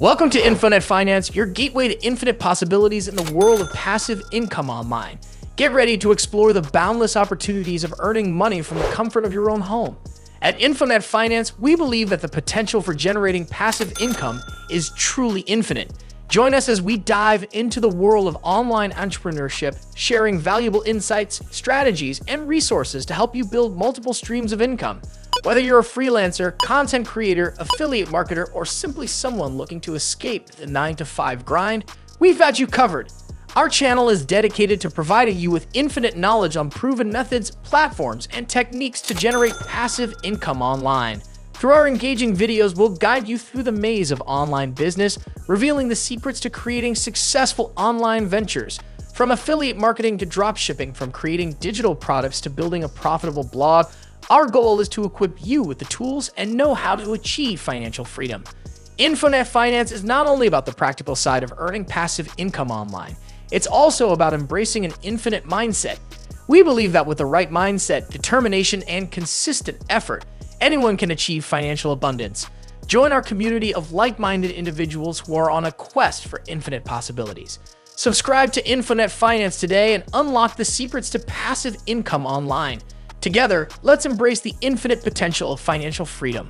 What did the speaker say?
Welcome to InfoNet Finance, your gateway to infinite possibilities in the world of passive income online. Get ready to explore the boundless opportunities of earning money from the comfort of your own home. At InfoNet Finance, we believe that the potential for generating passive income is truly infinite. Join us as we dive into the world of online entrepreneurship, sharing valuable insights, strategies, and resources to help you build multiple streams of income. Whether you're a freelancer, content creator, affiliate marketer, or simply someone looking to escape the 9-to-5 grind, we've got you covered. Our channel is dedicated to providing you with infinite knowledge on proven methods, platforms, and techniques to generate passive income online. Through our engaging videos, we'll guide you through the maze of online business, revealing the secrets to creating successful online ventures. From affiliate marketing to dropshipping, from creating digital products to building a profitable blog, our goal is to equip you with the tools and know-how to achieve financial freedom. InfoNet Finance is not only about the practical side of earning passive income online, it's also about embracing an infinite mindset. We believe that with the right mindset, determination, and consistent effort, anyone can achieve financial abundance. Join our community of like-minded individuals who are on a quest for infinite possibilities. Subscribe to InfoNet Finance today and unlock the secrets to passive income online. Together, let's embrace the infinite potential of financial freedom.